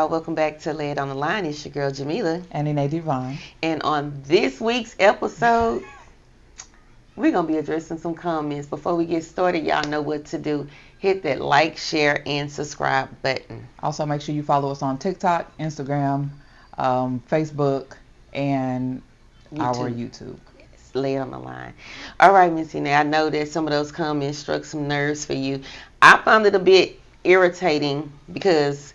y'all. Welcome back to Lay It on the Line. It's your girl Jamila. And Nene Divine. And on this week's episode, we're going to be addressing some comments. Before we get started, y'all know what to do. Hit that like, share, and subscribe button. Also, make sure you follow us on TikTok, Instagram, Facebook, and our YouTube. Lay It on the Line. All right, Missy. Now, I know that some of those comments struck some nerves for you. I found it a bit irritating because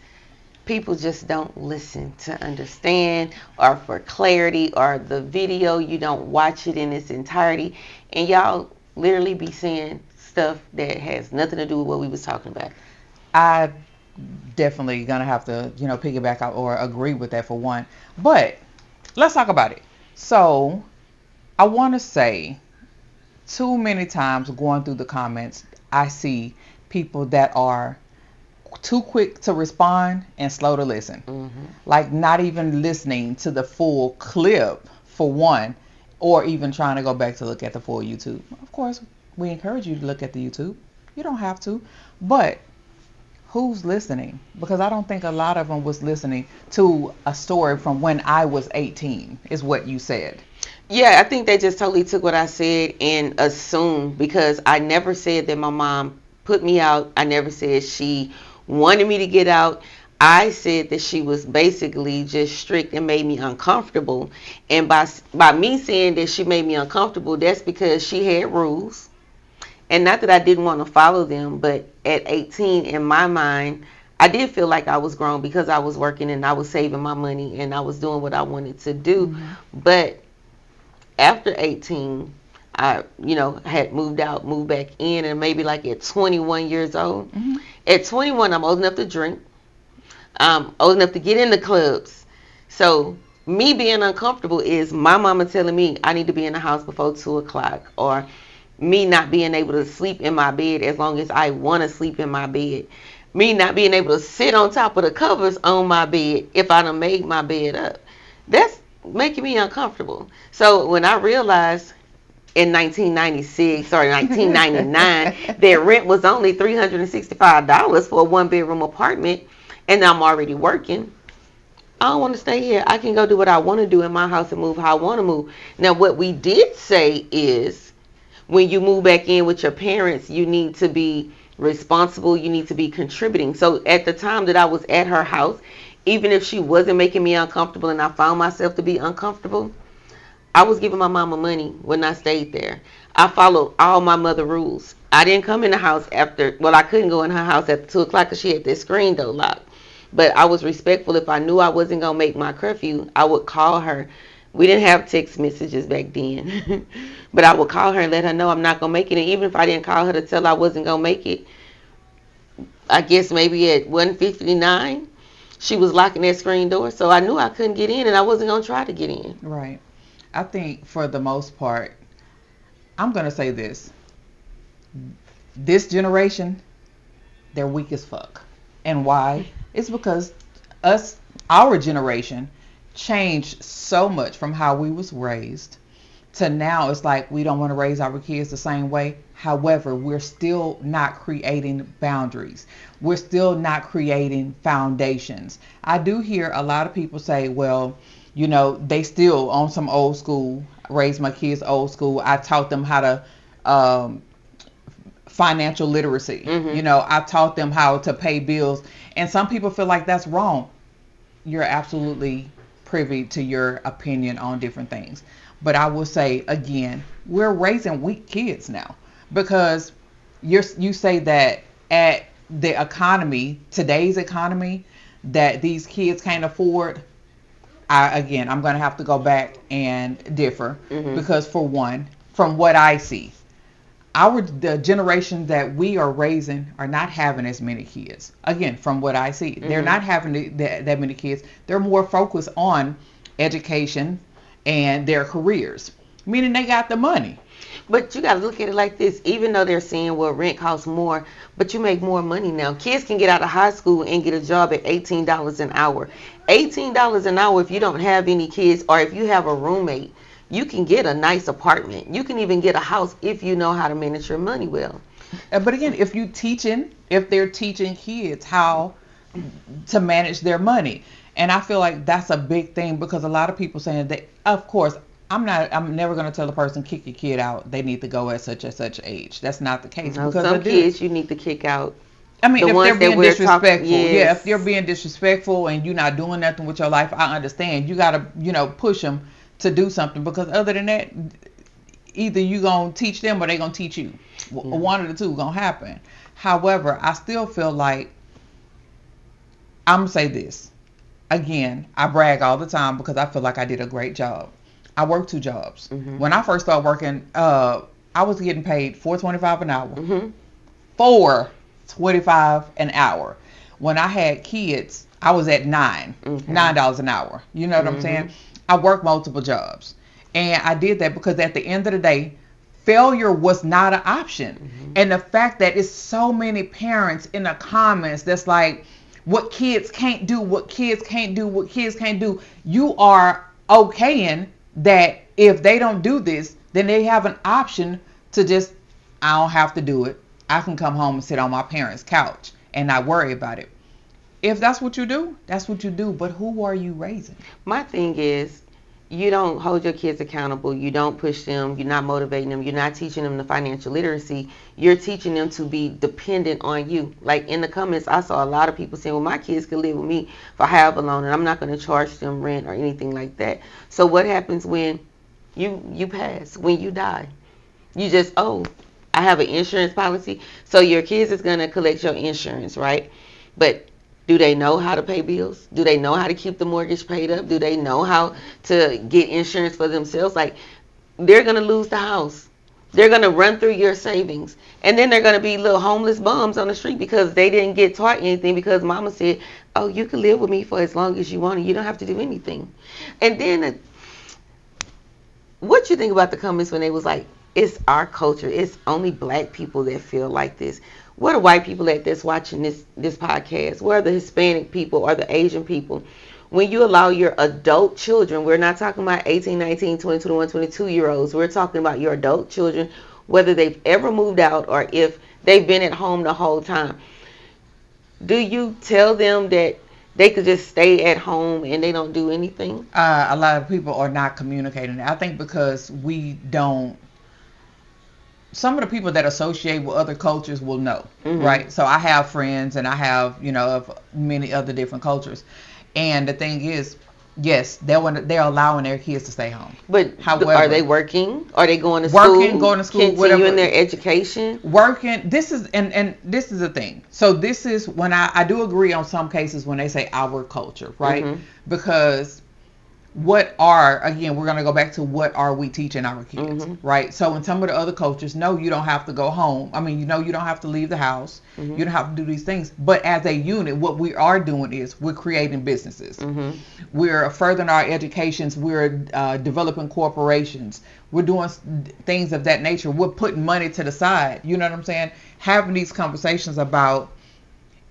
people just don't listen to understand or for clarity, or the video, you don't watch it in its entirety, and y'all literally be saying stuff that has nothing to do with what we was talking about. I definitely gonna have to, piggyback out or agree with that for one. But let's talk about it. So I want to say, too many times going through the comments, I see people that are too quick to respond and slow to listen. Mm-hmm. Like not even listening to the full clip for one, or even trying to go back to look at the full YouTube. Of course, we encourage you to look at the YouTube. You don't have to, but who's listening? Because I don't think a lot of them was listening to a story from when I was 18, is what you said. Yeah, I think they just totally took what I said and assumed, because I never said that my mom put me out. I never said she wanted me to get out. I said that she was basically just strict and made me uncomfortable. And by me saying that she made me uncomfortable, that's because she had rules. And not that I didn't want to follow them, but at 18, in my mind, I did feel like I was grown because I was working and I was saving my money and I was doing what I wanted to do. Mm-hmm. But after 18, I, had moved out, moved back in, and maybe like at 21 years old. Mm-hmm. At 21, I'm old enough to drink. I'm old enough to get in the clubs. So me being uncomfortable is my mama telling me I need to be in the house before 2 o'clock, or me not being able to sleep in my bed as long as I want to sleep in my bed. Me not being able to sit on top of the covers on my bed if I done made my bed up. That's making me uncomfortable. So when I realized in 1996 or 1999 that rent was only $365 for a one-bedroom apartment, and I'm already working, I don't want to stay here. I can go do what I want to do in my house and move how I want to move. Now, what we did say is, when you move back in with your parents, you need to be responsible. You need to be contributing. So at the time that I was at her house, even if she wasn't making me uncomfortable and I found myself to be uncomfortable, I was giving my mama money when I stayed there. I followed all my mother rules. I didn't come in the house after, well, I couldn't go in her house after 2 o'clock because she had that screen door locked. But I was respectful. If I knew I wasn't going to make my curfew, I would call her. We didn't have text messages back then. But I would call her and let her know I'm not going to make it. And even if I didn't call her to tell her I wasn't going to make it, I guess maybe at 1:59, she was locking that screen door. So I knew I couldn't get in and I wasn't going to try to get in. Right. I think for the most part, I'm going to say this. This generation, they're weak as fuck. And why? It's because our generation, changed so much from how we was raised to now. It's like we don't want to raise our kids the same way. However, we're still not creating boundaries. We're still not creating foundations. I do hear a lot of people say, well, they still on some old school, raise my kids old school. I taught them how to financial literacy. Mm-hmm. I taught them how to pay bills. And some people feel like that's wrong. You're absolutely privy to your opinion on different things. But I will say again, we're raising weak kids now, because you say that at the economy, today's economy, that these kids can't afford. I'm going to have to go back and differ, Mm-hmm. because for one, from what I see, the generation that we are raising are not having as many kids. Again, from what I see, they're not having that many kids. They're more focused on education and their careers, meaning they got the money. But you got to look at it like this. Even though they're saying, well, rent costs more, but you make more money now. Kids can get out of high school and get a job at $18 an hour. $18 an hour if you don't have any kids, or if you have a roommate. You can get a nice apartment. You can even get a house if you know how to manage your money well. But again, if they're teaching kids how to manage their money. And I feel like that's a big thing because a lot of people saying that, of course, I'm never going to tell a person kick your kid out. They need to go at such and such age. That's not the case No, because they some do. kids you need to kick out. I mean, The if they're ones that being we're talking, disrespectful, yeah, if they're yes. being disrespectful and you're not doing nothing with your life, I understand. You got to, push them to do something because other than that, either you going to teach them or they going to teach you. Yeah. One of the two going to happen. However, I still feel like, I'm going to say this. Again, I brag all the time because I feel like I did a great job. I worked 2 jobs. Mm-hmm. When I first started working, I was getting paid $4.25 an hour. Mm-hmm. $4.25 an hour. When I had kids, I was at $9 an hour. You know what I'm saying? I worked multiple jobs. And I did that because at the end of the day, failure was not an option. And the fact that it's so many parents in the comments that's like, what kids can't do, what kids can't do, what kids can't do. You are okaying that if they don't do this, then they have an option to just, I don't have to do it. I can come home and sit on my parents' couch and not worry about it. If that's what you do, that's what you do. But who are you raising? My thing is, you don't hold your kids accountable. You don't push them. You're not motivating them. You're not teaching them the financial literacy. You're teaching them to be dependent on you. Like in the comments, I saw a lot of people saying, well, my kids can live with me for however long, and I'm not going to charge them rent or anything like that. So what happens when you pass, when you die? You just, oh, I have an insurance policy. So your kids is going to collect your insurance, right? But do they know how to pay bills? Do they know how to keep the mortgage paid up? Do they know how to get insurance for themselves? Like, they're going to lose the house. They're going to run through your savings. And then they're going to be little homeless bums on the street because they didn't get taught anything because mama said, oh, you can live with me for as long as you want and you don't have to do anything. And then what you think about the comments when they was like, it's our culture. It's only black people that feel like this. Where are the white people at that's watching this podcast? Where are the Hispanic people or the Asian people? When you allow your adult children, we're not talking about 18, 19, 20, 21, 22-year-olds. We're talking about your adult children, whether they've ever moved out or if they've been at home the whole time. Do you tell them that they could just stay at home and they don't do anything? A lot of people are not communicating. I think because we don't. Some of the people that associate with other cultures will know, right? So I have friends and I have, of many other different cultures. And the thing is, yes, they're allowing their kids to stay home. But however, are they working? Are they going to school? Going to school, continuing whatever. Their education? Working. This is and this is the thing. So this is when I do agree on some cases when they say our culture, right? Because we're going to go back to what are we teaching our kids, right? So in some of the other cultures, no, you don't have to go home. I mean, you don't have to leave the house. You don't have to do these things. But as a unit, what we are doing is we're creating businesses. We're furthering our educations. We're developing corporations. We're doing things of that nature. We're putting money to the side. You know what I'm saying? Having these conversations about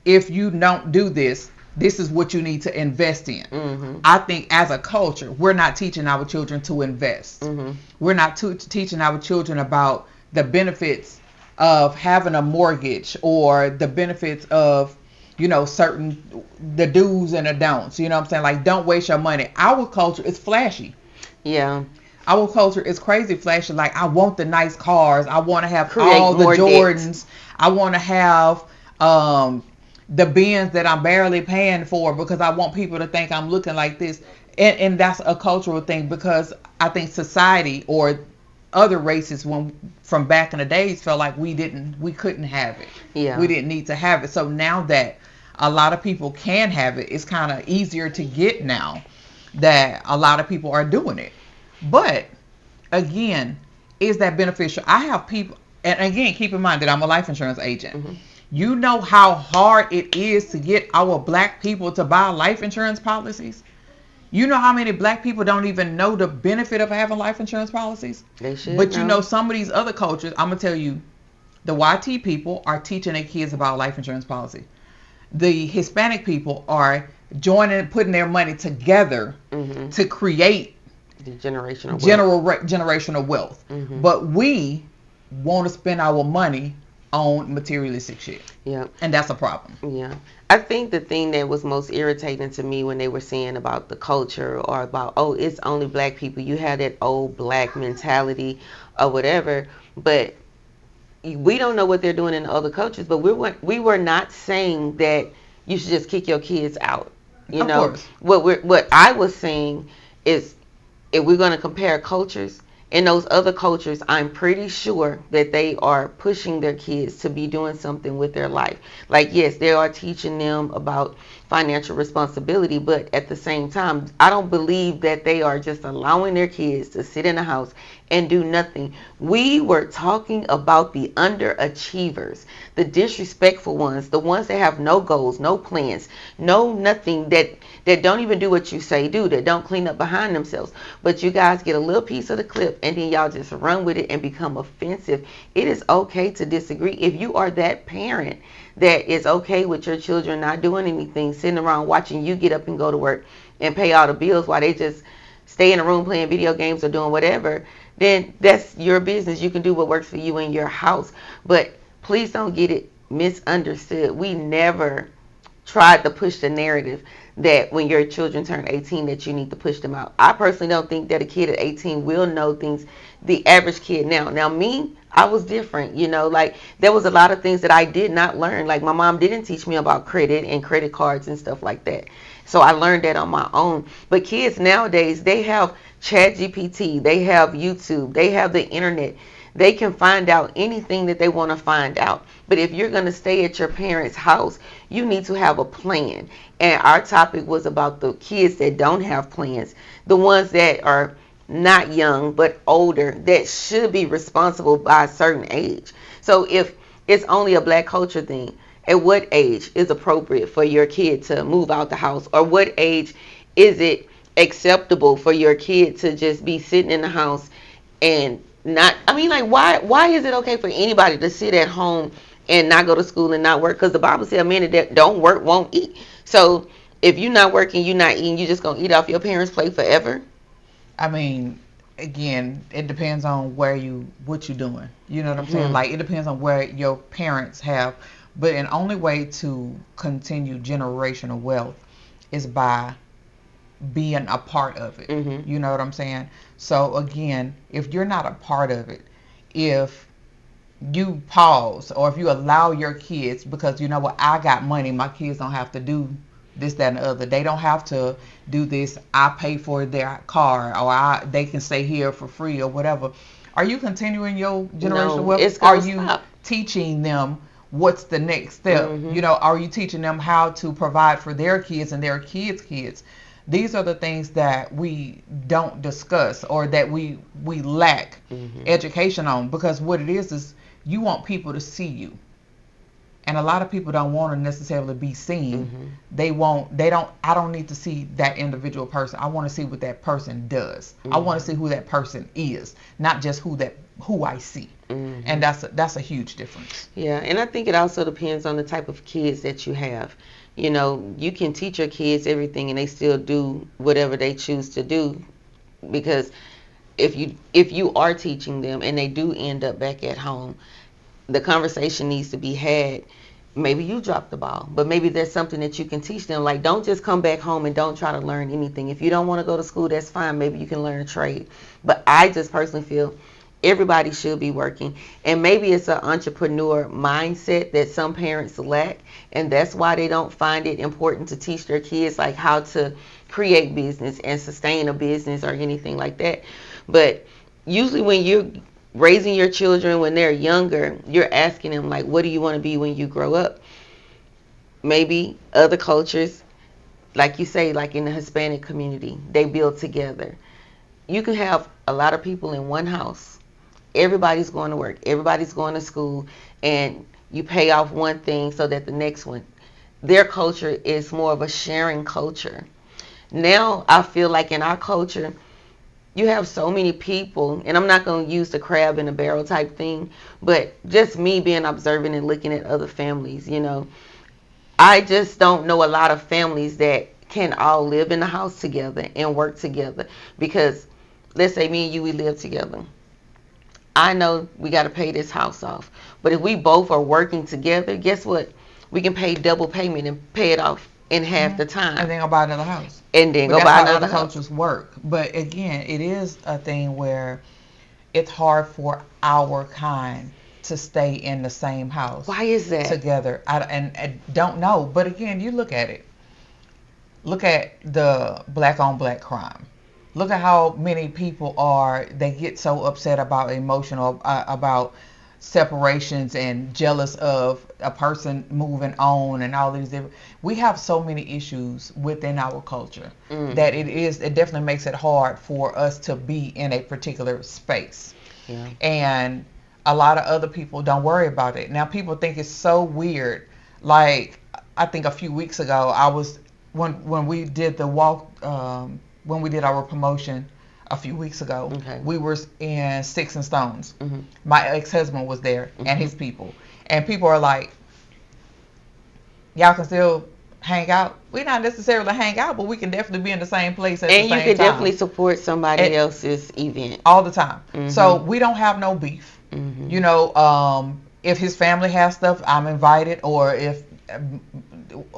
if you don't do this, this is what you need to invest in. I think as a culture, we're not teaching our children to invest. We're not teaching our children about the benefits of having a mortgage or the benefits of, certain, the do's and the don'ts. You know what I'm saying? Like, don't waste your money. Our culture is flashy. Yeah. Our culture is crazy flashy. Like, I want the nice cars. I want to have all the Jordans. I want to have, the bins that I'm barely paying for because I want people to think I'm looking like this. And that's a cultural thing because I think society or other races from back in the days felt like we couldn't have it. Yeah. We didn't need to have it. So now that a lot of people can have it, it's kind of easier to get now that a lot of people are doing it. But again, is that beneficial? I have people, and again, keep in mind that I'm a life insurance agent. You know how hard it is to get our black people to buy life insurance policies? You know how many black people don't even know the benefit of having life insurance policies? They should. But you know, some of these other cultures, I'm going to tell you, the YT people are teaching their kids about life insurance policy. The Hispanic people are joining, putting their money together to create the generational wealth. Generational wealth. But we want to spend our money on materialistic shit. Yeah. And that's a problem. Yeah. I think the thing that was most irritating to me when they were saying about the culture or about, oh, it's only black people, you have that old black mentality or whatever, but we don't know what they're doing in other cultures, but we were not saying that you should just kick your kids out. You Of know, course. what I was saying is, if we're going to compare cultures, in those other cultures, I'm pretty sure that they are pushing their kids to be doing something with their life. Like, yes, they are teaching them about financial responsibility, but at the same time, I don't believe that they are just allowing their kids to sit in the house and do nothing. We were talking about the underachievers, the disrespectful ones, the ones that have no goals, no plans, no nothing, that don't even do what you say do, that don't clean up behind themselves. But you guys get a little piece of the clip and then y'all just run with it and become offensive. It is okay to disagree. If you are that parent that is okay with your children not doing anything, sitting around watching you get up and go to work and pay all the bills while they just stay in a room playing video games or doing whatever, then that's your business. You can do what works for you in your house. But please don't get it misunderstood. We never tried to push the narrative that when your children turn 18 that you need to push them out. I personally don't think that a kid at 18 will know things the average kid now me, I was different, like there was a lot of things that I did not learn. Like my mom didn't teach me about credit and credit cards and stuff like that, so I learned that on my own. But kids nowadays, they have chat gpt, they have YouTube, they have the internet. They can find out anything that they want to find out. But if you're going to stay at your parents' house, you need to have a plan. And our topic was about the kids that don't have plans, the ones that are not young but older, that should be responsible by a certain age. So if it's only a black culture thing, at what age is appropriate for your kid to move out the house? Or what age is it acceptable for your kid to just be sitting in the house and not, I mean, like, why is it okay for anybody to sit at home and not go to school and not work? Because the Bible says a man that don't work won't eat. So if you're not working, you're not eating, you just gonna eat off your parents' plate forever. I mean, again, it depends on what you're doing. You know what I'm saying? Hmm. Like, it depends on where your parents have. But an only way to continue generational wealth is by being a part of it. Hmm. You know what I'm saying? So again, if you're not a part of it, if you pause or if you allow your kids, because you know what, I got money, my kids don't have to do this, that, and the other. They don't have to do this. I pay for their car, or they can stay here for free or whatever. Are you continuing your generational No, wealth? it's Are gonna you stop. teaching them what's the next step? Hmm. You know, are you teaching them how to provide for their kids and their kids? These are the things that we don't discuss, or that we lack Hmm. education on, because what it is you want people to see you. And a lot of people don't want to necessarily be seen. Hmm. I don't need to see that individual person. I want to see what that person does. I Hmm. want to see who that person is, not just who I see. Hmm. And that's a huge difference. Yeah, and I think it also depends on the type of kids that you have. You can teach your kids everything and they still do whatever they choose to do, because if you are teaching them and they do end up back at home, the conversation needs to be had. Maybe you dropped the ball, but maybe there's something that you can teach them. Like, don't just come back home and don't try to learn anything. If you don't want to go to school, that's fine. Maybe you can learn a trade. But I just personally feel everybody should be working. And maybe it's an entrepreneur mindset that some parents lack. And that's why they don't find it important to teach their kids, like, how to create business and sustain a business or anything like that. But usually when you're raising your children when they're younger, you're asking them, like, what do you want to be when you grow up? Maybe other cultures, like you say, like in the Hispanic community, they build together. You can have a lot of people in one house. Everybody's going to work, everybody's going to school, and you pay off one thing so that the next one. Their culture is more of a sharing culture. Now I feel like in our culture, you have so many people, and I'm not going to use the crab in a barrel type thing, but just me being observant and looking at other families, I just don't know a lot of families that can all live in the house together and work together. Because let's say me and you, we live together. I know we got to pay this house off, But if we both are working together, guess what? We can pay double payment and pay it off in half Hmm. the And time, then go buy another house. and then But go that's buy how other another house. cultures work. But again, it is a thing where it's hard for our kind to stay in the same house Why is that? together. And don't know. But again, you look at it. Look at the black on black crime. Look at how many people are. They get so upset about emotional about separations and jealous of a person moving on and all these different. We have so many issues within our culture Mm, that it definitely makes it hard for us to be in a particular space. yeah. And a lot of other people don't worry about it. Now people think it's so weird. Like I think a few weeks ago, I was when we did the walk, when we did our promotion a few weeks ago, Okay. we were in Sticks and Stones. Mhm. My ex-husband was there and Mhm. his people, and people are like, y'all can still hang out. We not necessarily hang out, but we can definitely be in the same place at the And you same can definitely time. support somebody It, else's event. all the time. So Mhm. we don't have no beef. You Mhm. know, if his family has stuff, I'm invited, or if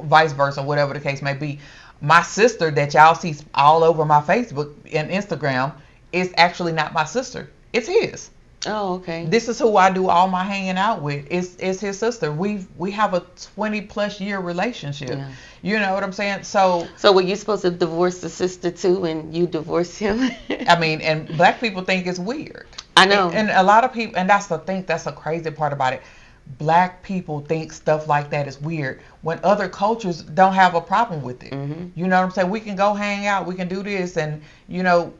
vice versa, whatever the case may be. My sister that y'all see all over my Facebook and Instagram is actually not my sister. It's his. Oh, okay. This is who I do all my hanging out with. It's his sister. We have a 20+ year relationship. Yeah. You know what I'm saying? So So were you supposed to divorce the sister too, and you divorced him? I mean, and black people think it's weird. I know. And a lot of people, and that's the thing, that's the crazy part about it. Black people think stuff like that is weird when other cultures don't have a problem with it. Mhm. You know what I'm saying? We can go hang out, we can do this, and you know,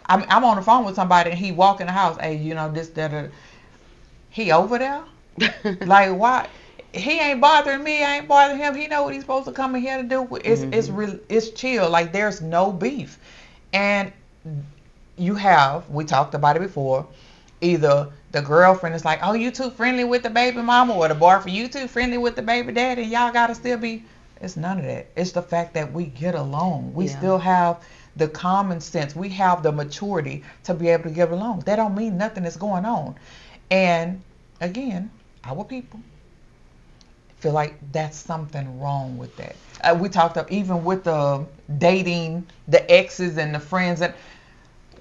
I'm on the phone with somebody and he walk in the house, hey, you know, this, that, he over there? Like, why? He ain't bothering me. I ain't bothering him. He know what he's supposed to come in here to do. It's Mhm. real. It's chill. Like there's no beef, and you have, we talked about it before, either the girlfriend is like, oh, you too friendly with the baby mama, or the boyfriend, you too friendly with the baby daddy, and y'all gotta still be. It's none of that. It's the fact that we get along. We Yeah. still have the common sense. We have the maturity to be able to get along. That don't mean nothing is going on. And again, our people feel like that's something wrong with that. We talked up even with the dating, the exes and the friends, and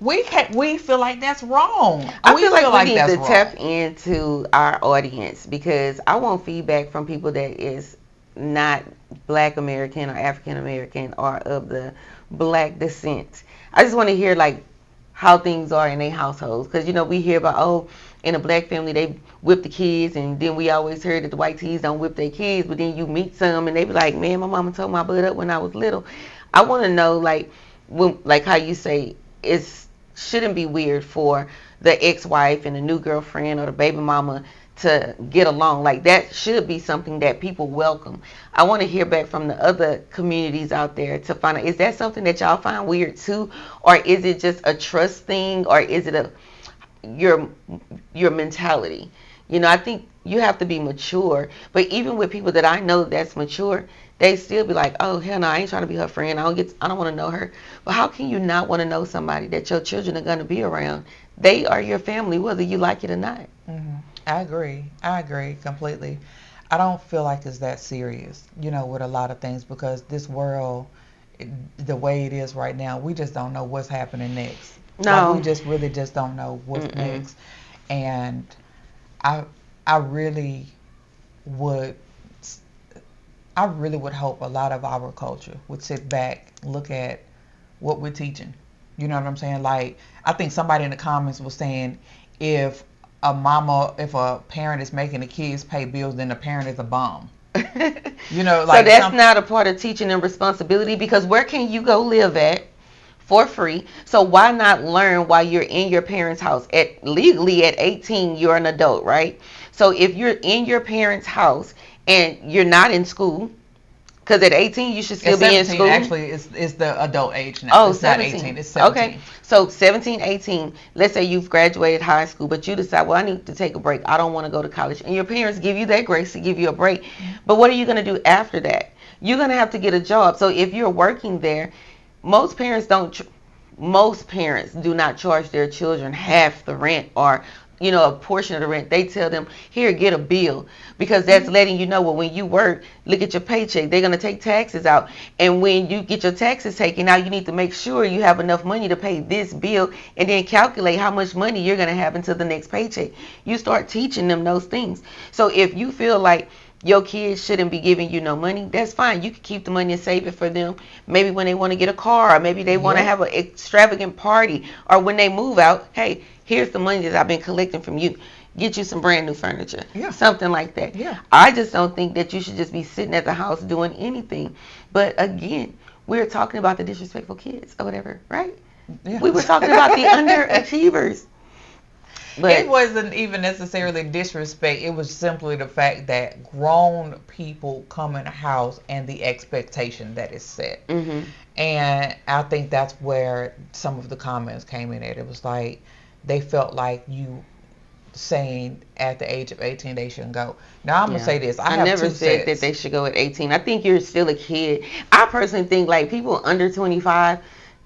we feel like that's wrong. I We feel like feel we like need that's to tap wrong. into our audience because I want feedback from people that is not Black American or African American or of the Black descent. I just want to hear like how things are in their households because we hear about in a Black family they whip the kids, and then we always heard that the white tees don't whip their kids, but then you meet some and they be like, man, my mama told my butt up when I was little. I want to know like when, like how you say it's shouldn't be weird for the ex-wife and the new girlfriend or the baby mama to get along. Like that should be something that people welcome. I want to hear back from the other communities out there to find out, is that something that y'all find weird too, or is it just a trust thing, or is it a your your mentality? I think you have to be mature. But even with people that I know that's mature, they still be like, oh hell no, I ain't trying to be her friend. I don't want to know her. But how can you not want to know somebody that your children are gonna be around? They are your family, whether you like it or not. Hmm. I agree. I agree completely. I don't feel like it's that serious, with a lot of things because this world, it, the way it is right now, we just don't know what's happening next. Like we No. just really just don't know what's Mm-mm. next, and I I really would I really would hope a lot of our culture would sit back, look at what we're teaching. You know what I'm saying? Like, I think somebody in the comments was saying if if a parent is making the kids pay bills, then the parent is a bum. So Like that's some. not a part of teaching and responsibility because where can you go live at for free? So why not learn while you're in your parents' house? At legally at 18, you're an adult, right? So if you're in your parents' house and you're not in school, because at 18 you should At still be in 17, school. actually, is the adult age now. Oh, It's not 18. 17. It's Okay. 17. So 17, 18, let's say you've graduated high school, but you decide, well, I need to take a break. I don't want to go to college. And your parents give you that grace to give you a break. But what are you going to do after that? You're going to have to get a job. So if you're working there, most parents do not charge their children half the rent or a portion of the rent, they tell them, here, get a bill, because that's letting you know, well, when you work, look at your paycheck, they're going to take taxes out, and when you get your taxes taken out, you need to make sure you have enough money to pay this bill, and then calculate how much money you're going to have until the next paycheck. You start teaching them those things. So if you feel like your kids shouldn't be giving you no money, that's fine. You can keep the money and save it for them. Maybe when they want to get a car, or maybe they want to Yep. have an extravagant party, or when they move out, hey, here's the money that I've been collecting from you. Get you some brand new furniture. Yeah. Something like that. Yeah. I just don't think that you should just be sitting at the house doing anything. But again, we're talking about the disrespectful kids or whatever, right? Yeah. We were talking about the underachievers. But It wasn't even necessarily disrespect. It was simply the fact that grown people come in a house and the expectation that is set. hmm And I think that's where some of the comments came in at. It was like they felt like you saying at the age of 18 they shouldn't go. Now I'm gonna Yeah. say this. I I have never two said that sets. they should go at 18. I think you're still a kid. I personally think like people under 25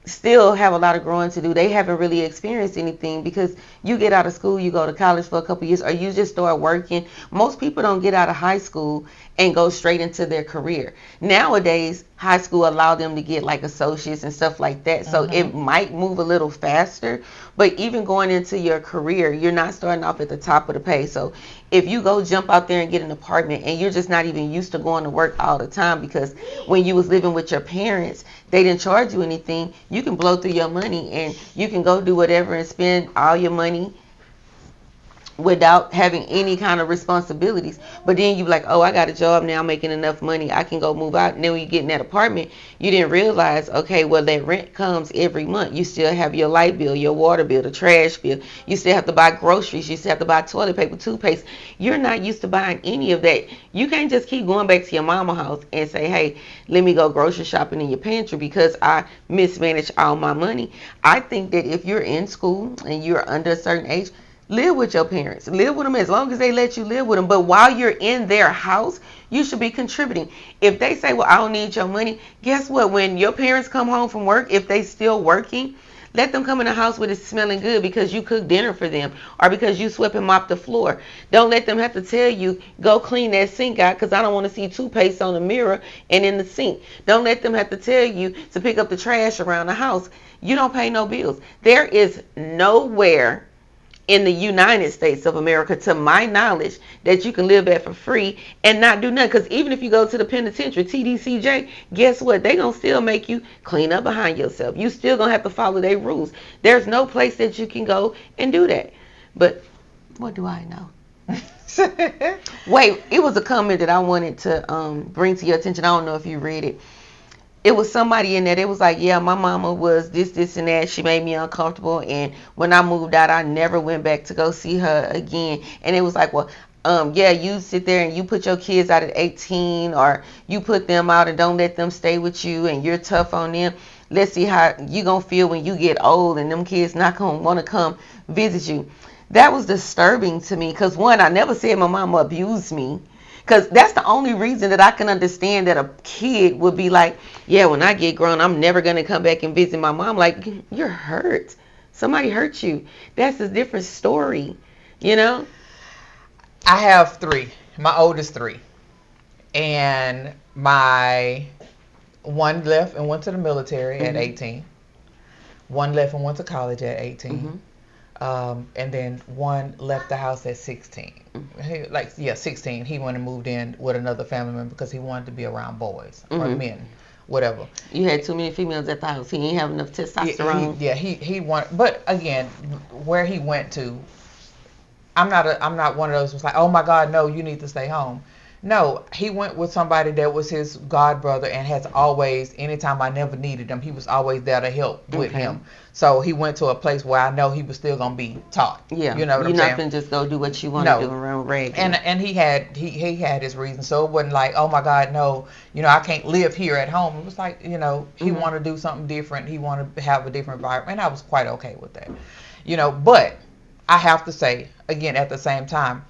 still have a lot of growing to do. They haven't really experienced anything because you get out of school, you go to college for a couple years, or you just start working. Most people don't get out of high school and go straight into their career. Nowadays, high school allow them to get like associates and stuff like that. So Mm-hmm. it might move a little faster, but even going into your career, you're not starting off at the top of the pay. So if you go jump out there and get an apartment and you're just not even used to going to work all the time because when you was living with your parents, they didn't charge you anything, you can blow through your money and you can go do whatever and spend all your money without having any kind of responsibilities. But then you like, oh, I got a job now, making enough money, I can go move out. And then when you get in that apartment, you didn't realize, okay, well, that rent comes every month. You still have your light bill, your water bill, the trash bill. You still have to buy groceries. You still have to buy toilet paper, toothpaste. You're not used to buying any of that. You can't just keep going back to your mama house and say, hey, let me go grocery shopping in your pantry because I mismanaged all my money. I think that if you're in school and you're under a certain age, live with your parents. Live with them as long as they let you live with them. But while you're in their house, you should be contributing. If they say, well, I don't need your money, guess what? When your parents come home from work, if they still working, let them come in the house with it smelling good because you cooked dinner for them or because you swept and mopped the floor. Don't let them have to tell you, go clean that sink out because I don't want to see toothpaste on the mirror and in the sink. Don't let them have to tell you to pick up the trash around the house. You don't pay no bills. There is nowhere in the United States of America, to my knowledge, that you can live at for free and not do nothing. Because even if you go to the penitentiary, TDCJ, guess what? They gonna still make you clean up behind yourself. You still gonna have to follow their rules. There's no place that you can go and do that. But what do I know? Wait, it was a comment that I wanted to bring to your attention. I don't know if you read it. It was somebody in there. It was like, yeah, my mama was this, and that. She made me uncomfortable. And when I moved out, I never went back to go see her again. And it was like, well, yeah, you sit there and you put your kids out at 18 or you put them out and don't let them stay with you and you're tough on them. Let's see how you going to feel when you get old and them kids not going to want to come visit you. That was disturbing to me because, one, I never said my mama abused me. Because that's the only reason that I can understand that a kid would be like, yeah, when I get grown, I'm never going to come back and visit my mom. Like, you're hurt. Somebody hurt you. That's a different story, you know? I have three. My oldest three. And my one left and went to the military at Mm-hmm. 18. One left and went to college at Mm-hmm. 18. And then one left the house at 16. Yeah, 16. He went and moved in with another family member because he wanted to be around boys or Mm-hmm. men, whatever. You had too many females at the house. He ain't have enough testosterone. He wanted, but again, where he went to, I'm not one of those who's like, oh my God, no, you need to stay home. No, he went with somebody that was his god brother and has always, anytime I never needed him, he was always there to help with Okay. him. So he went to a place where I know he was still gonna be taught. Yeah. You know what You're I'm not saying? going to just go do what you want No. to do around raggedy. And he had his reasons. So it wasn't like, oh my God, no, I can't live here at home. It was like, he Mhm. wanted to do something different. He wanted to have a different environment, and I was quite okay with that. But I have to say again at the same time,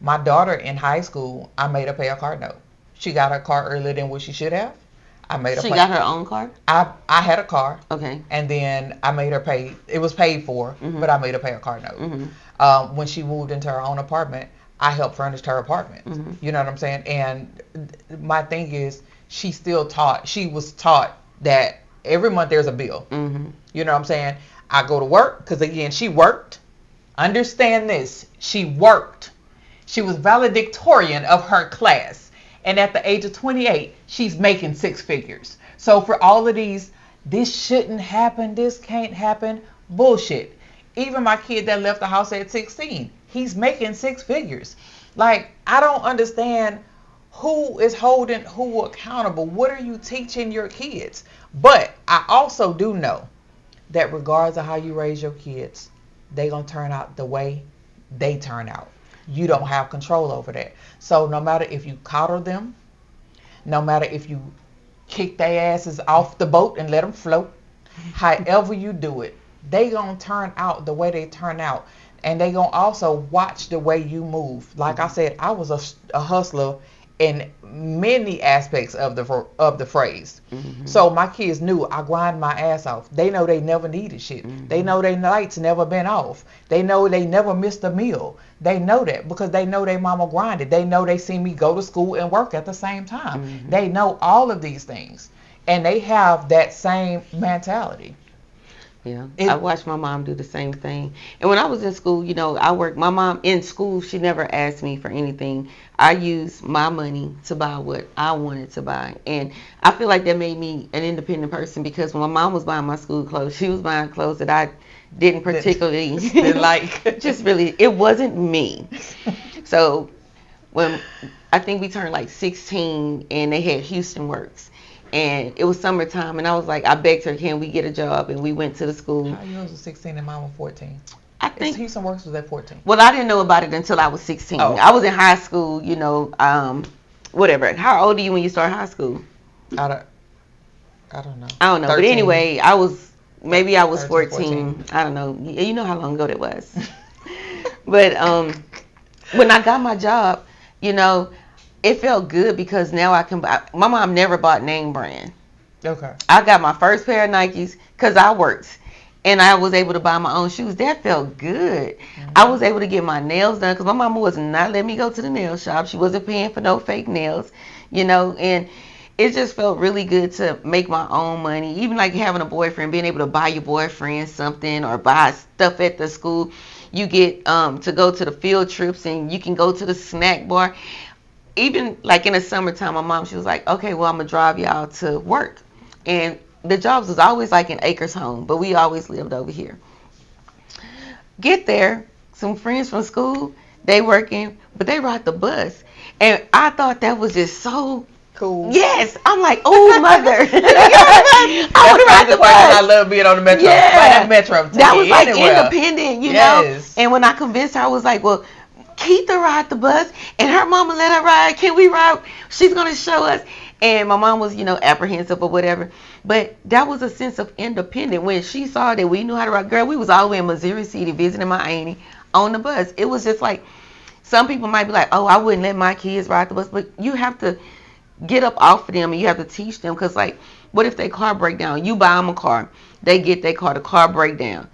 my daughter in high school, I made her pay a car note. She got her car earlier than what she should have. I made her She pay. got her own car? I had a car, Okay. and then I made her pay. It was paid for, Mhm. but I made her pay a car note. Mhm. When she moved into her own apartment, I helped furnish her apartment. Mhm. You know what I'm saying? And my thing is, she was taught that every month there's a bill. Mhm. You know what I'm saying? I go to work because again, she worked. Understand this. She worked. She was valedictorian of her class. And at the age of 28, she's making six figures. So for all of these, this shouldn't happen, this can't happen, bullshit. Even my kid that left the house at 16, he's making six figures. Like, I don't understand who is holding who accountable. What are you teaching your kids? But I also do know that regardless of how you raise your kids, they gonna turn out the way they turn out. You don't have control over that. So no matter if you coddle them, no matter if you kick their asses off the boat and let them float, however you do it, they gonna turn out the way they turn out, and they gonna also watch the way you move. Like I said, I was a hustler in many aspects of the phrase. Mhm. So my kids knew I grind my ass off. They know they never needed shit. They know their lights never been off. They know they never missed a meal. They know that because they know their mama grinded. They know they see me go to school and work at the same time. Mhm. They know all of these things, and they have that same mentality. Yeah, I It watched my mom do the same thing. And when I was in school, I worked. My mom in school, she never asked me for anything. I used my money to buy what I wanted to buy. And I feel like that made me an independent person because when my mom was buying my school clothes, she was buying clothes that I didn't particularly didn't like. just really, it wasn't me. So when I think we turned like 16 and they had Houston Works. And it was summertime, and I was like, I begged her, can we get a job? And we went to the school. How yours was 16 and mine was 14? I It's think, Houston Works was at 14. well, I didn't know about it until I was 16. Oh, I was in high school, whatever. How old are you when you start high school? I don't, I don't know. I don't know. But 13. anyway, maybe I was 13, 14. 14. I don't know. You know how long ago that was. But when I got my job, you know, it felt good because now I can buy. My mom never bought name brand. Okay. I got my first pair of Nikes because I worked. And I was able to buy my own shoes. That felt good. I was able to get my nails done because my mama was not letting me go to the nail shop. She wasn't paying for no fake nails, and it just felt really good to make my own money. Even like having a boyfriend, being able to buy your boyfriend something or buy stuff at the school. You get to go to the field trips and you can go to the snack bar. Even like in the summertime, my mom, she was like, okay, well, I'm going to drive y'all to work. And the jobs was always like in Acres Home, but we always lived over here. Get there, some friends from school, they working, but they ride the bus. And I thought that was just so Cool. yes. I'm like, oh mother. I want to ride the I bus. love being on the metro. Yeah. That metro. That was like anywhere. independent, Yes. And when I convinced her, I was like, well, Keitha ride the bus, and her mama let her ride. Can we ride? She's gonna show us. And my mom was, apprehensive or whatever. But that was a sense of independence. When she saw that we knew how to ride, girl, we was all the way in Missouri City visiting my auntie on the bus. It was just like, some people might be like, oh, I wouldn't let my kids ride the bus. But you have to get up off of them and you have to teach them. Because, like, what if their car break down? You buy them a car. They get their car. The car break down.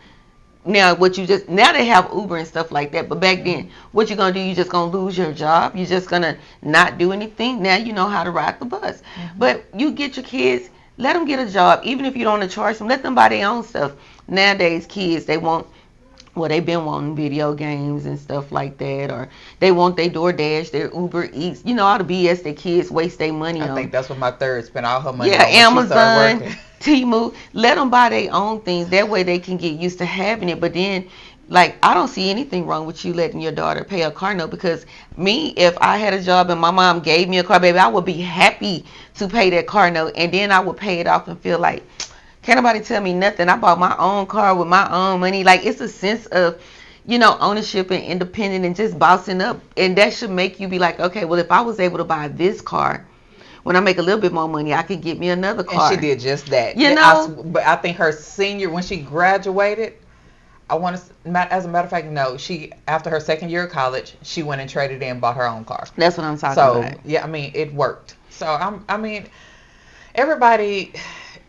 Now now they have Uber and stuff like that, but back then, what you gonna do? You just gonna lose your job? You just gonna not do anything? Now you know how to ride the bus. But you get your kids, let them get a job, even if you don't want to charge them. Let them buy their own stuff. Nowadays, kids they've been wanting video games and stuff like that, or they want their DoorDash, their Uber Eats, all the BS that kids waste their money on. I think that's what my third spent all her money Yeah, on when she started Amazon, working. Temu, let them buy their own things. That way they can get used to having it. But then, like, I don't see anything wrong with you letting your daughter pay a car note because me, if I had a job and my mom gave me a car, baby, I would be happy to pay that car note. And then I would pay it off and feel like, can't nobody tell me nothing. I bought my own car with my own money. Like, it's a sense of, ownership and independent and just bossing up. And that should make you be like, okay, well, if I was able to buy this car, when I make a little bit more money, I can get me another car. And she did just that. But I think her senior, when she graduated, as a matter of fact, no, she, after her second year of college, she went and traded in and bought her own car. That's what I'm talking about. So, yeah, I mean, it worked. So, everybody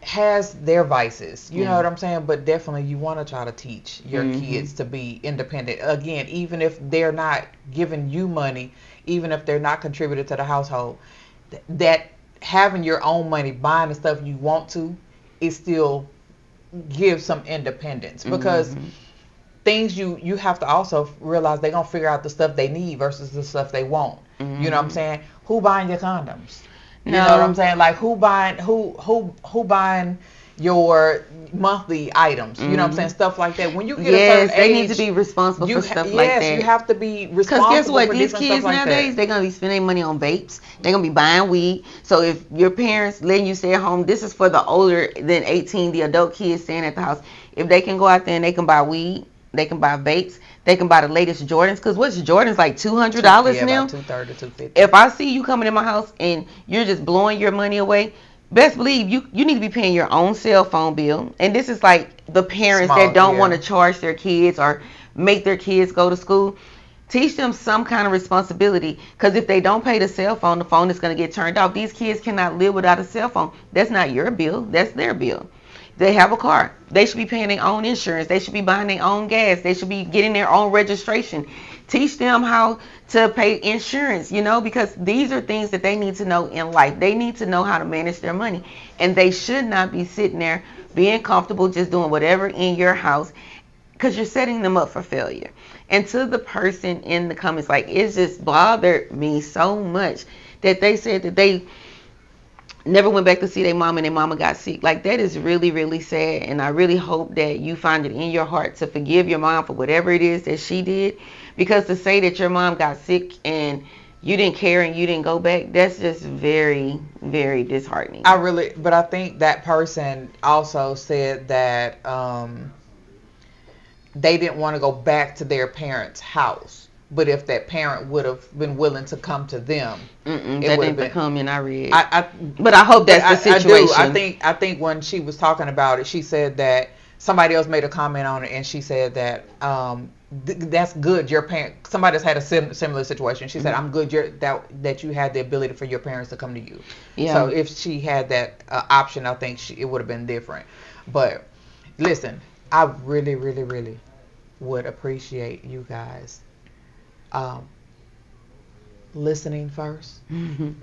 has their vices. You know Yeah. what I'm saying? But definitely you want to try to teach your Mhm. kids to be independent. Again, even if they're not giving you money, even if they're not contributing to the household, that having your own money, buying the stuff you want to, is still gives some independence because Mhm. things you have to also realize they're gonna figure out the stuff they need versus the stuff they want. You know what I'm Mhm. saying? Who buying your condoms? You know what I'm No. saying? Like who buying your monthly items? You know what I'm saying? Mhm. Stuff like that. When you get a certain Yes, they need to age, be responsible for stuff like yes, you that. have to be Cause guess responsible what? for These different stuff kids like that. nowadays, they're gonna be spending money on vapes. They're gonna be buying weed. So if your parents letting you stay at home, this is for the older than 18, the adult kids staying at the house. If they can go out there and they can buy weed, they can buy vapes, they can buy the latest Jordans. Cause what's Jordans like $200 Yeah, about now? 230 250. If I see you coming in my house and you're just blowing your money away, best believe you need to be paying your own cell phone bill. And this is like the parents that Small, don't want yeah. to charge their kids or make their kids go to school. Teach them some kind of responsibility because if they don't pay the phone is going to get turned off. These kids cannot live without a cell phone. That's not your bill, that's their bill. They have a car. They should be paying their own insurance. They should be buying their own gas. They should be getting their own registration. Teach them how to pay insurance, because these are things that they need to know in life. They need to know how to manage their money. And they should not be sitting there being comfortable just doing whatever in your house because you're setting them up for failure. And to the person in the comments, like, it just bothered me so much that they said that they never went back to see their mom and their mama got sick. Like, that is really, really sad. And I really hope that you find it in your heart to forgive your mom for whatever it is that she did. Because to say that your mom got sick and you didn't care and you didn't go back, that's just very, very disheartening. But I think that person also said that they didn't want to go back to their parents' house. But if that parent would have been willing to come to them, it That would have ain't the been. comment I read. I But I hope but that's the I do. situation. I think when she was talking about it, she said that somebody else made a comment on it, and she said that that's good. Your parent, somebody that's had a similar situation. She said, Mhm. "I'm good. That you had the ability for your parents to come to you." So Yeah. if she had that option, I think it would have been different. But listen, I really, really, really would appreciate you guys um, listening first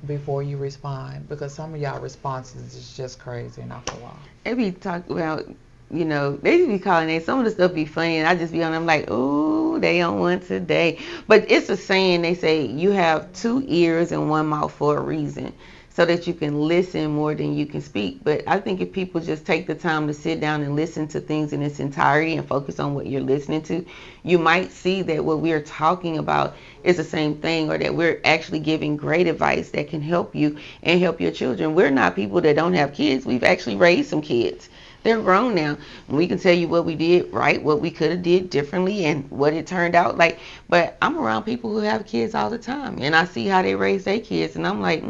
before you respond because some of y'all responses is just crazy and after a while. They be talking about, they be calling it. Some of the stuff be funny, and I just be on them like, ooh, they on one today. But it's a saying. They say you have two ears and one mouth for a reason, so that you can listen more than you can speak. But I think if people just take the time to sit down and listen to things in its entirety and focus on what you're listening to, you might see that what we're talking about is the same thing, or that we're actually giving great advice that can help you and help your children. We're not people that don't have kids. We've actually raised some kids. They're grown now. We can tell you what we did right, what we could have did differently, and what it turned out like. But I'm around people who have kids all the time, and I see how they raise their kids, and I'm like,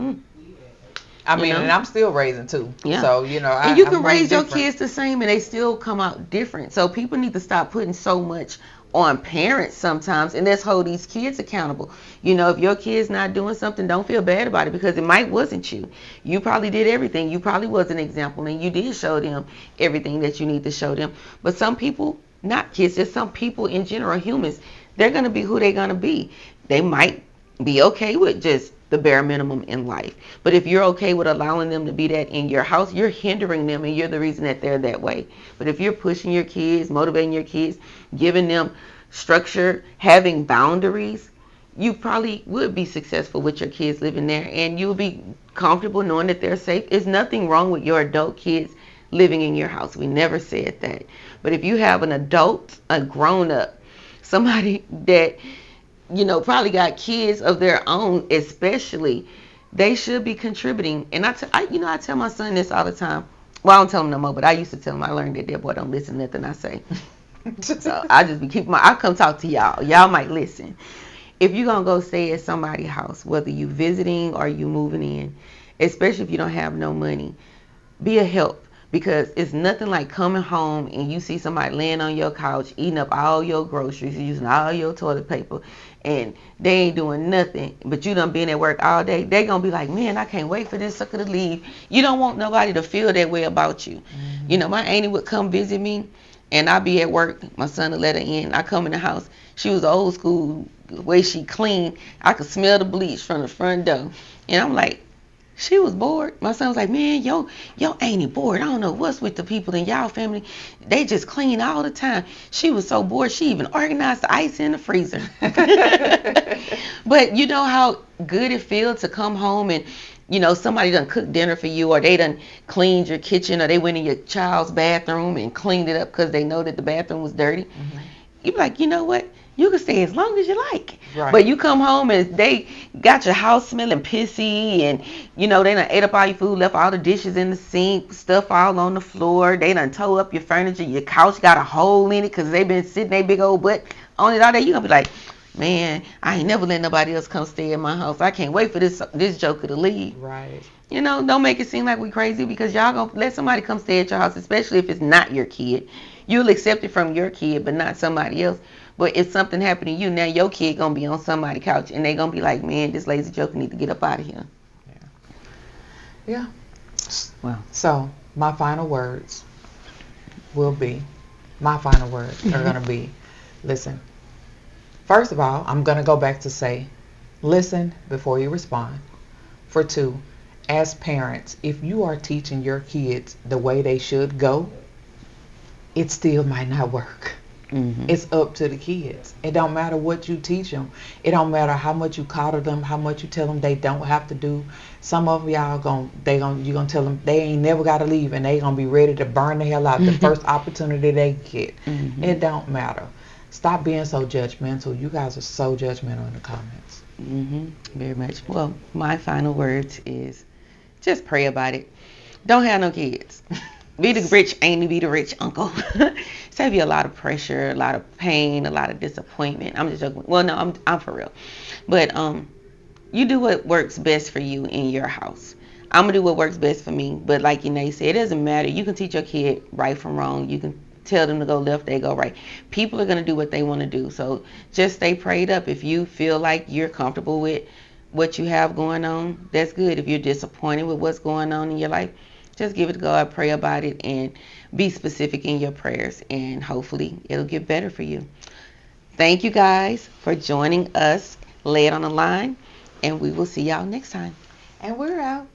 I you mean, and know, I'm still raising too. yeah. So, And you I'm can no raise your different. kids the same and they still come out different. So people need to stop putting so much on parents sometimes, and let's hold these kids accountable. If your kid's not doing something, don't feel bad about it because it might wasn't you. You probably did everything. You probably was an example and you did show them everything that you need to show them. But some people, not kids, just some people in general, humans, they're going to be who they're going to be. They might be okay with just the bare minimum in life. But if you're okay with allowing them to be that in your house, you're hindering them and you're the reason that they're that way. But if you're pushing your kids, motivating your kids, giving them structure, having boundaries, you probably would be successful with your kids living there and you'll be comfortable knowing that they're safe. There's nothing wrong with your adult kids living in your house. We never said that. But if you have an adult, a grown up, somebody that probably got kids of their own, especially, they should be contributing. And I tell my son this all the time. Well, I don't tell him no more, but I used to tell him. I learned that boy don't listen to nothing I say. So I just be keeping I come talk to y'all. Y'all might listen. If you're gonna go stay at somebody's house, whether you visiting or you moving in, especially if you don't have no money, be a help because it's nothing like coming home and you see somebody laying on your couch eating up all your groceries, using all your toilet paper, and they ain't doing nothing, but you done been at work all day. They gonna be like, man, I can't wait for this sucker to leave. You don't want nobody to feel that way about you. You know, my auntie would come visit me, and I be at work. My son would let her in. I come in the house. She was old school, the way she cleaned. I could smell the bleach from the front door, and I'm like, she was bored. My son was like, man, yo ain't bored. I don't know what's with the people in y'all family. They just clean all the time. She was so bored, she even organized the ice in the freezer. But you know how good it feels to come home and, you know, somebody done cooked dinner for you, or they done cleaned your kitchen, or they went in your child's bathroom and cleaned it up because they know that the bathroom was dirty. Mm-hmm. You be like, you know what? You can stay as long as you like. Right. But you come home and they got your house smelling pissy, and you know they done ate up all your food, left all the dishes in the sink, stuff all on the floor. They done tore up your furniture. Your couch got a hole in it because they been sitting their big old butt on it all day. You gonna be like, man, I ain't never let nobody else come stay in my house. I can't wait for this joker to leave. Right. You know, don't make it seem like we crazy, because y'all gonna let somebody come stay at your house, especially if it's not your kid. You'll accept it from your kid, but not somebody else. But if something happened to you, now your kid gonna be on somebody's couch, and they gonna be like, man, this lazy joker need to get up out of here. Yeah. Wow. So my final words are gonna be, listen. First of all, I'm gonna go back to say, listen before you respond. For two, as parents, if you are teaching your kids the way they should go, it still might not work. Mm-hmm. It's up to the kids. It don't matter what you teach them. It don't matter how much you coddle them, how much you tell them they don't have to do. Some of y'all you gonna tell them they ain't never gotta leave, and they gonna be ready to burn the hell out the first opportunity they get. Mm-hmm. It don't matter. Stop being so judgmental. You guys are so judgmental in the comments. Mm-hmm. Very much. Well, my final words is just pray about it. Don't have no kids. Be the rich Amy, be the rich uncle. Save you a lot of pressure, a lot of pain, a lot of disappointment. I'm just joking. Well, no, I'm for real. But you do what works best for you in your house. I'm gonna do what works best for me. But like you said, it doesn't matter. You can teach your kid right from wrong. You can tell them to go left, they go right. People are gonna do what they want to do. So just stay prayed up. If you feel like you're comfortable with what you have going on, that's good. If you're disappointed with what's going on in your life, just give it to God, pray about it, and be specific in your prayers, and hopefully it'll get better for you. Thank you guys for joining us, Lay It on the Line, and we will see y'all next time. And we're out.